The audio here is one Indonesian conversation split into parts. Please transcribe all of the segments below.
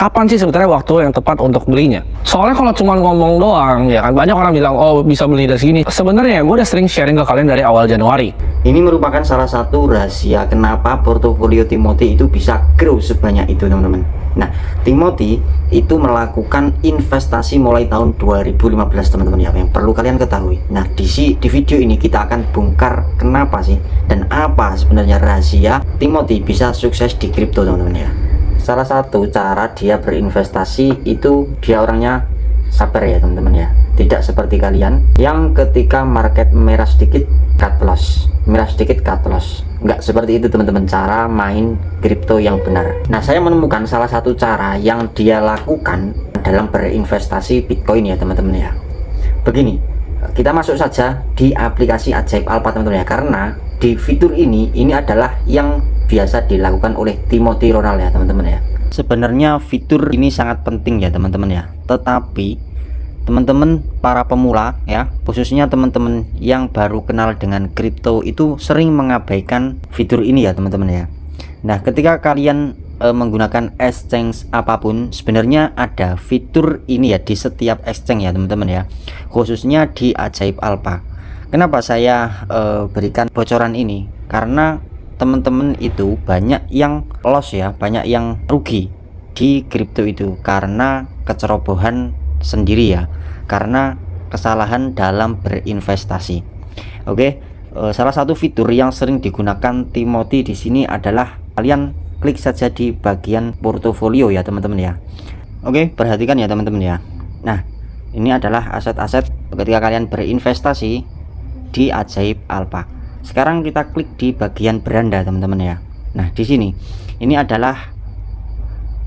kapan sih sebenarnya waktu yang tepat untuk belinya? Soalnya kalau cuma ngomong doang, ya kan banyak orang bilang, oh bisa beli dari sini. Sebenarnya gue udah sering sharing ke kalian dari awal Januari. Ini merupakan salah satu rahasia kenapa portofolio Timothy itu bisa grow sebanyak itu, teman-teman. Nah, Timothy itu melakukan investasi mulai tahun 2015, teman-teman ya, yang perlu kalian ketahui. Nah, di video ini kita akan bongkar kenapa sih dan apa sebenarnya rahasia Timothy bisa sukses di kripto, teman-teman ya. Salah satu cara dia berinvestasi itu dia orangnya sabar ya, teman-teman ya. Tidak seperti kalian yang ketika market merah sedikit cut loss, merah sedikit cut loss. Enggak seperti itu, teman-teman, cara main kripto yang benar. Nah, saya menemukan salah satu cara yang dia lakukan dalam berinvestasi Bitcoin ya, teman-teman ya. Begini, kita masuk saja di aplikasi Ajaib Alpha, teman-teman ya, karena di fitur ini adalah yang biasa dilakukan oleh Timothy Ronald ya, teman-teman ya. Sebenarnya fitur ini sangat penting ya, teman-teman ya, tetapi teman-teman para pemula ya, khususnya teman-teman yang baru kenal dengan kripto itu sering mengabaikan fitur ini ya, teman-teman ya. Nah, ketika kalian menggunakan exchange apapun, sebenarnya ada fitur ini ya di setiap exchange ya, teman-teman ya, khususnya di Ajaib Alpha. Kenapa saya berikan bocoran ini? Karena teman-teman itu banyak yang loss ya, banyak yang rugi di kripto itu karena kecerobohan sendiri ya, karena kesalahan dalam berinvestasi. Oke, salah satu fitur yang sering digunakan Timothy di sini adalah kalian klik saja di bagian portofolio ya, teman-teman ya. Oke, perhatikan ya, teman-teman ya. Nah, ini adalah aset-aset ketika kalian berinvestasi di Ajaib Alpha. Sekarang kita klik di bagian beranda, teman-teman ya. Nah, di sini ini adalah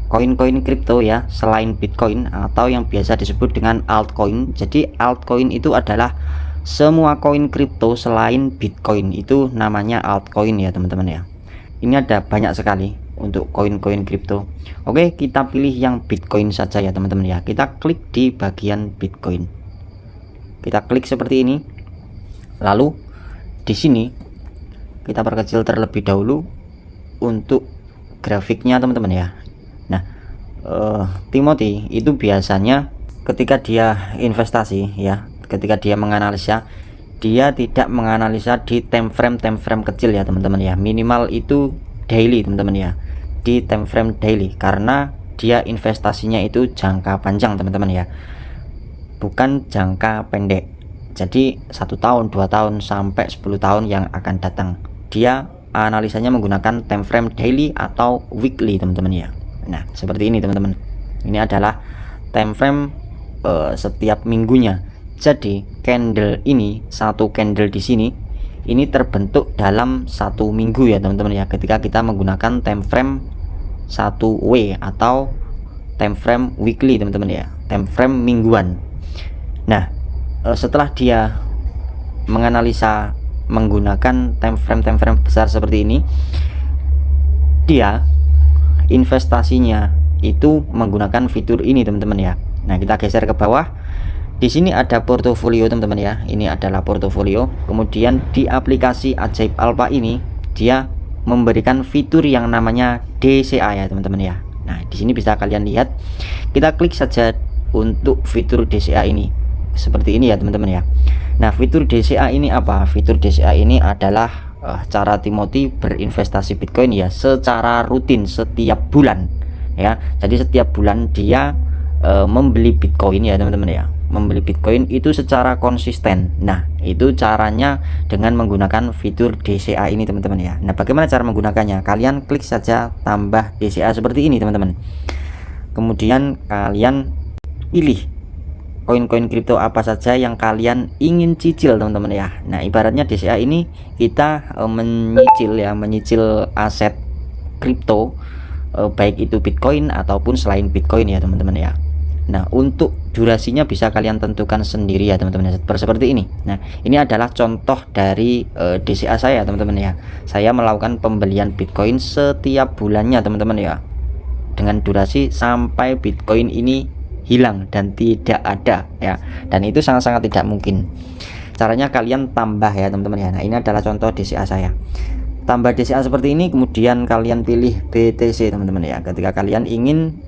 koin-koin kripto ya, selain Bitcoin atau yang biasa disebut dengan altcoin. Jadi altcoin itu adalah semua koin kripto selain Bitcoin, itu namanya altcoin ya, teman-teman ya. Ini ada banyak sekali untuk koin-koin kripto. Oke, kita pilih yang Bitcoin saja ya, teman-teman ya. Kita klik di bagian Bitcoin. Kita klik seperti ini. Lalu di sini kita perkecil terlebih dahulu untuk grafiknya, teman-teman ya. Nah, Timothy itu biasanya ketika dia investasi ya, ketika dia menganalisa, dia tidak menganalisa di time frame kecil ya, teman-teman ya. Minimal itu daily, teman-teman ya, di time frame daily, karena dia investasinya itu jangka panjang, teman-teman ya, bukan jangka pendek. Jadi 1 tahun, 2 tahun sampai 10 tahun yang akan datang. Dia analisanya menggunakan time frame daily atau weekly, teman-teman ya. Nah, seperti ini, teman-teman. Ini adalah time frame setiap minggunya. Jadi candle ini, satu candle di sini ini terbentuk dalam 1 minggu ya, teman-teman ya, ketika kita menggunakan time frame 1W atau time frame weekly, teman-teman ya, time frame mingguan. Nah, setelah dia menganalisa menggunakan time frame besar seperti ini, dia investasinya itu menggunakan fitur ini, teman-teman ya. Nah, kita geser ke bawah. Di sini ada portofolio, teman-teman ya. Ini adalah portofolio. Kemudian di aplikasi Ajaib Alpha ini dia memberikan fitur yang namanya DCA ya, teman-teman ya. Nah, di sini bisa kalian lihat. Kita klik saja untuk fitur DCA ini. Seperti ini ya, teman-teman ya. Nah, fitur DCA ini apa? Fitur DCA ini adalah cara Timothy berinvestasi Bitcoin ya, secara rutin setiap bulan ya. Jadi setiap bulan dia membeli Bitcoin ya, teman-teman ya, membeli Bitcoin itu secara konsisten. Nah, itu caranya dengan menggunakan fitur DCA ini, teman-teman ya. Nah, bagaimana cara menggunakannya? Kalian klik saja tambah DCA seperti ini, teman-teman. Kemudian kalian pilih koin-koin kripto apa saja yang kalian ingin cicil, teman-teman ya. Nah, ibaratnya DCA ini kita menyicil aset kripto, baik itu Bitcoin ataupun selain Bitcoin ya, teman-teman ya. Nah, untuk durasinya bisa kalian tentukan sendiri ya, teman-teman ya, seperti ini. Nah, ini adalah contoh dari DCA saya, teman-teman ya. Saya melakukan pembelian Bitcoin setiap bulannya, teman-teman ya, dengan durasi sampai Bitcoin ini hilang dan tidak ada ya, dan itu sangat-sangat tidak mungkin. Caranya kalian tambah ya, teman-teman ya. Nah, ini adalah contoh DCA saya. Tambah DCA seperti ini, kemudian kalian pilih BTC, teman-teman ya, ketika kalian ingin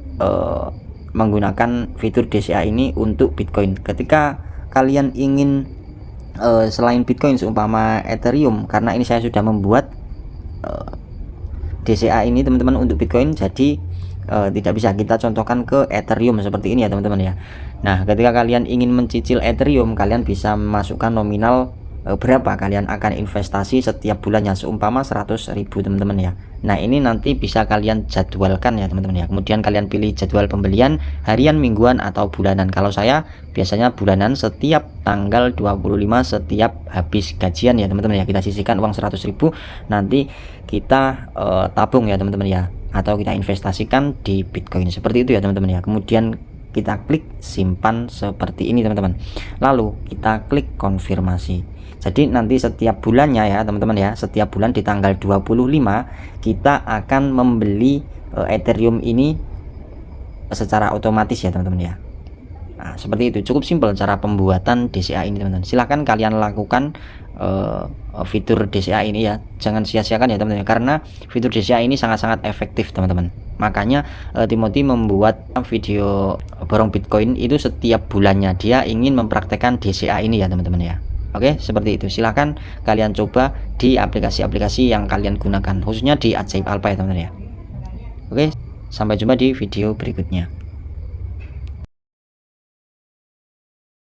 menggunakan fitur DCA ini untuk Bitcoin. Ketika kalian ingin selain Bitcoin seumpama Ethereum, karena ini saya sudah membuat DCA ini teman-teman untuk Bitcoin, jadi tidak bisa kita contohkan ke Ethereum seperti ini ya teman-teman ya. Nah, ketika kalian ingin mencicil Ethereum, kalian bisa memasukkan nominal berapa kalian akan investasi setiap bulannya, seumpama 100.000 teman-teman ya. Nah, ini nanti bisa kalian jadwalkan ya teman-teman ya. Kemudian kalian pilih jadwal pembelian harian, mingguan, atau bulanan. Kalau saya biasanya bulanan, setiap tanggal 25 setiap habis gajian ya teman-teman ya. Kita sisihkan uang 100.000, nanti kita tabung ya teman-teman ya, atau kita investasikan di Bitcoin seperti itu ya teman-teman ya. Kemudian kita klik simpan seperti ini teman-teman, lalu kita klik konfirmasi. Jadi nanti setiap bulannya ya teman-teman ya, setiap bulan di tanggal 25 kita akan membeli Ethereum ini secara otomatis ya teman-teman ya. Nah, seperti itu, cukup simpel cara pembuatan DCA ini teman-teman. Silahkan kalian lakukan fitur DCA ini ya, jangan sia-siakan ya teman-teman, karena fitur DCA ini sangat-sangat efektif teman-teman. Makanya Timothy membuat video borong Bitcoin itu setiap bulannya, dia ingin mempraktekkan DCA ini ya teman-teman ya. Oke, seperti itu. Silahkan kalian coba di aplikasi-aplikasi yang kalian gunakan, khususnya di Ajaib Alpha ya teman-teman ya. Oke, sampai jumpa di video berikutnya.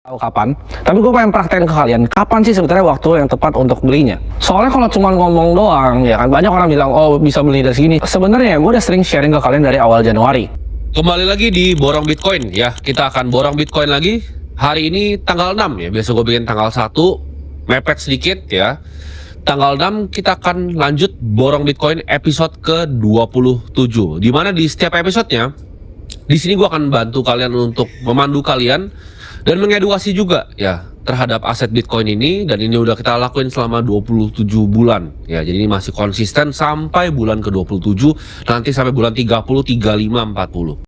Tahu kapan, tapi gue pengen praktekin ke kalian kapan sih sebenarnya waktu yang tepat untuk belinya. Soalnya kalau cuma ngomong doang ya kan, banyak orang bilang oh bisa beli dari sini. Sebenarnya gue udah sering sharing ke kalian dari awal Januari. Kembali lagi di borong Bitcoin ya, kita akan borong Bitcoin lagi. Hari ini tanggal 6 ya, biasa gue bikin tanggal 1, mepet sedikit ya. Tanggal 6 kita akan lanjut borong Bitcoin episode ke-27. Dimana di setiap episodenya, di sini gue akan bantu kalian untuk memandu kalian dan mengedukasi juga ya terhadap aset Bitcoin ini. Dan ini udah kita lakuin selama 27 bulan ya, jadi ini masih konsisten sampai bulan ke-27, nanti sampai bulan 30, 35, 40.